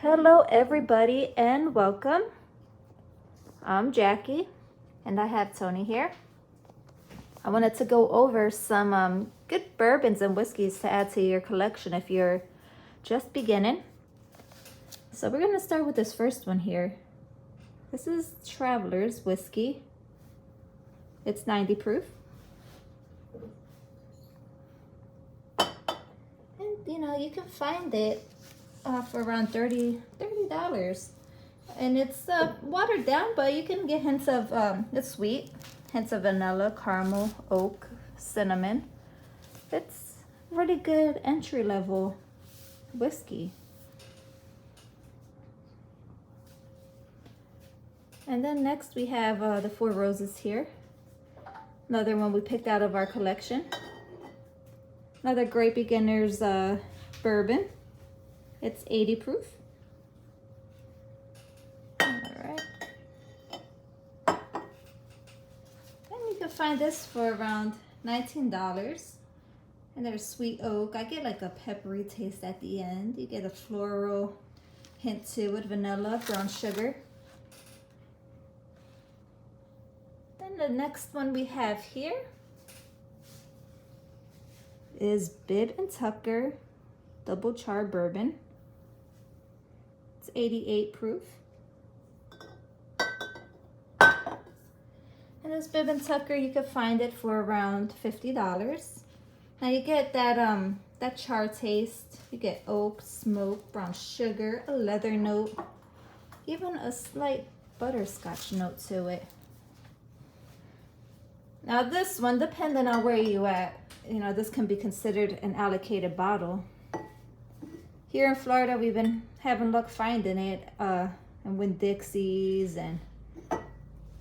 Hello, everybody, and welcome. I'm Jackie, and I have Tony here. I wanted to go over some good bourbons and whiskeys to add to your collection if you're just beginning. So we're going to start with this first one here. This is Traveler's Whiskey. It's 90 proof. And, you can find it for around $30. And it's watered down, but you can get hints of, it's sweet, hints of vanilla, caramel, oak, cinnamon. It's really good entry-level whiskey. And then next we have the Four Roses here. Another one we picked out of our collection. Another great beginner's bourbon. It's 80 proof. Alright. And you can find this for around $19. And there's sweet oak. I get like a peppery taste at the end. You get a floral hint to it, vanilla, brown sugar. Then the next one we have here is Bibb and Tucker Double Char Bourbon. It's 88 proof. And this Bibb and Tucker, you can find it for around $50. Now you get that char taste. You get oak, smoke, brown sugar, a leather note, even a slight butterscotch note to it. Now this one, depending on where you at, this can be considered an allocated bottle. Here in Florida, we've been having luck finding it in Winn-Dixie's and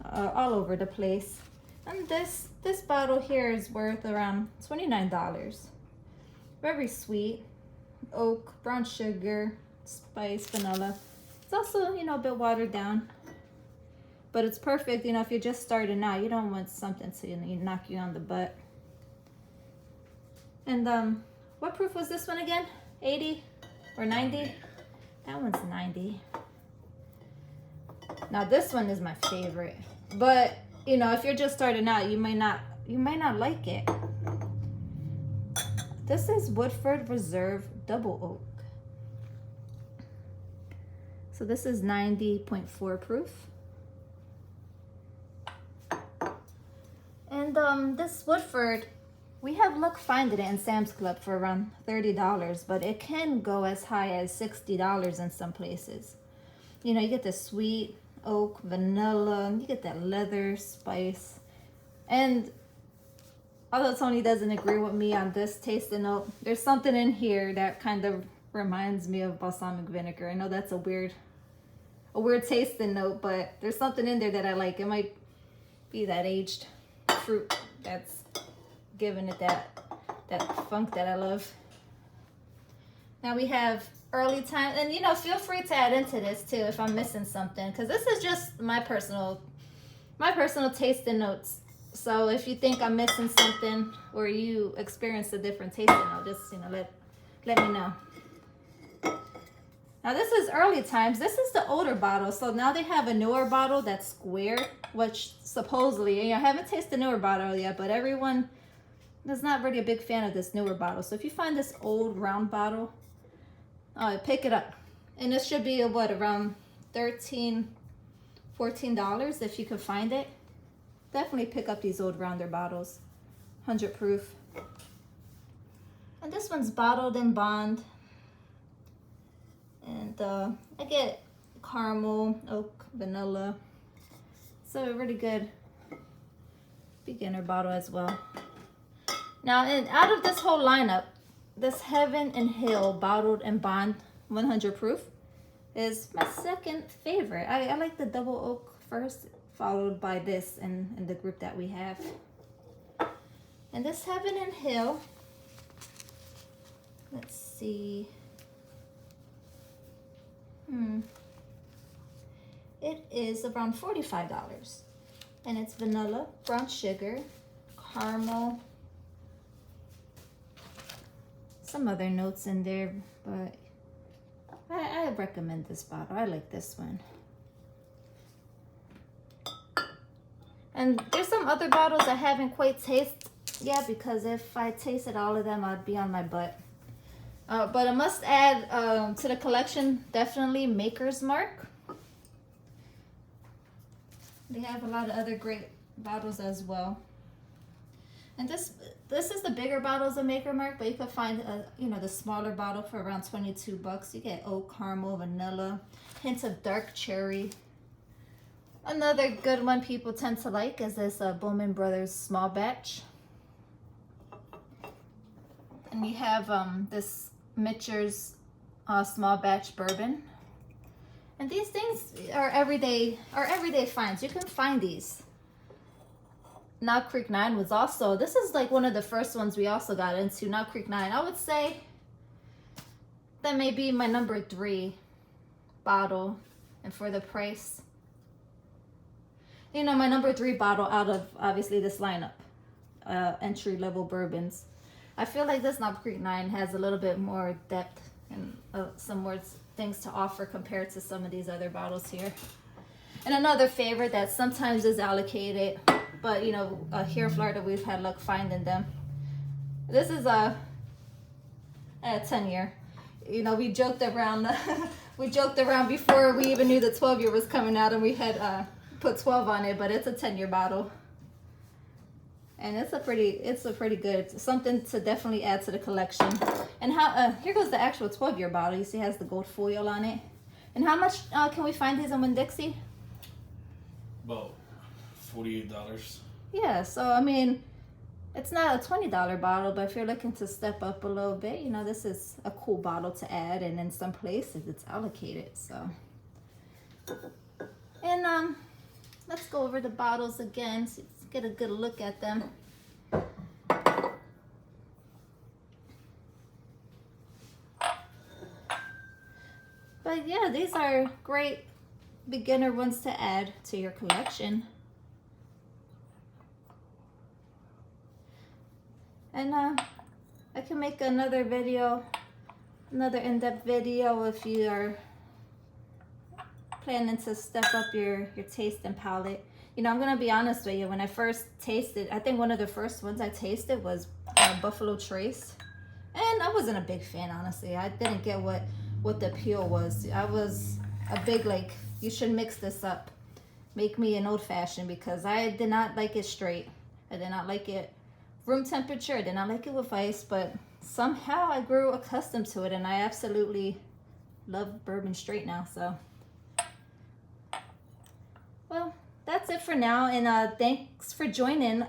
all over the place. And this bottle here is worth around $29. Very sweet, oak, brown sugar, spice, vanilla. It's also, a bit watered down. But it's perfect, if you're just starting out. You don't want something to knock you on the butt. And what proof was this one again? 80 or 90? That one's 90. Now this one is my favorite. But if you're just starting out, you might not like it. This is Woodford Reserve Double Oak. So this is 90.4 proof. And this Woodford, we have luck finding it in Sam's Club for around $30, but it can go as high as $60 in some places. You get the sweet oak, vanilla, you get that leather spice. And although Tony doesn't agree with me on this tasting note, there's something in here that kind of reminds me of balsamic vinegar. I know that's a weird tasting note, but there's something in there that I like. It might be that aged fruit that's giving it that funk that I love. Now we have early time, and feel free to add into this too if I'm missing something, because this is just my personal tasting notes. So if you think I'm missing something or you experience a different tasting note, just let me know. Now this is early times. This is the older bottle. So now they have a newer bottle that's square, which supposedly, I haven't tasted the newer bottle yet, but everyone is not really a big fan of this newer bottle. So if you find this old round bottle, pick it up. And this should be around $13, $14 if you can find it. Definitely pick up these old rounder bottles. 100 proof. And this one's bottled in bond. And I get caramel, oak, vanilla. So a really good beginner bottle as well. Now, out of this whole lineup, this Heaven and Hill bottled in bond 100 proof is my second favorite. I like the double oak first, followed by this in the group that we have. And this Heaven and Hill, let's see. It is around $45. And it's vanilla, brown sugar, caramel, some other notes in there, but I I recommend this bottle. I like this one. And there's some other bottles I haven't quite tasted yet, because if I tasted all of them, I'd be on my butt. But I must add to the collection, definitely Maker's Mark. They have a lot of other great bottles as well. And this is the bigger bottles of Maker Mark, but you can find the smaller bottle for around 22 bucks. You get oak, caramel, vanilla, hints of dark cherry. Another good one people tend to like is this Bowman Brothers small batch. And you have this Mitcher's small batch bourbon. And these things are everyday finds. You can find these. Knob Creek 9 was also, this is like one of the first ones we also got into, Knob Creek 9. I would say that may be my number 3 bottle, and for the price, my number 3 bottle out of obviously this lineup, entry level bourbons. I feel like this Knob Creek 9 has a little bit more depth and some more things to offer compared to some of these other bottles here. And another favorite that sometimes is allocated, but here in Florida we've had luck finding them. This is a 10-year. We joked around before we even knew the 12-year was coming out, and we had put 12 on it, but it's a 10-year bottle. And it's a pretty good, something to definitely add to the collection. And here goes the actual 12-year bottle. You see it has the gold foil on it. And how much can we find these in Winn-Dixie? About $48. Yeah, so I mean, it's not a $20 bottle, but if you're looking to step up a little bit, this is a cool bottle to add, and in some places it's allocated. So, and let's go over the bottles again, so let's get a good look at them. But yeah, these are great beginner ones to add to your collection. And I can make another video, another in-depth video, if you are planning to step up your taste and palate. I'm gonna be honest with you, when I first tasted, I think one of the first ones I tasted was Buffalo Trace, and I wasn't a big fan, honestly. I didn't get what the appeal was. I was a big, like, you should mix this up, make me an old-fashioned, because I did not like it straight. I did not like it room temperature. I did not like it with ice, but somehow I grew accustomed to it, and I absolutely love bourbon straight now. So, well, that's it for now, and thanks for joining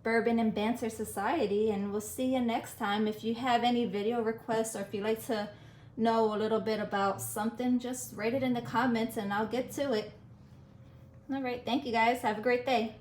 Bourbon and Banter Society, and we'll see you next time. If you have any video requests, or if you'd like to know a little bit about something, just write it in the comments and I'll get to it. All right, thank you guys. Have a great day.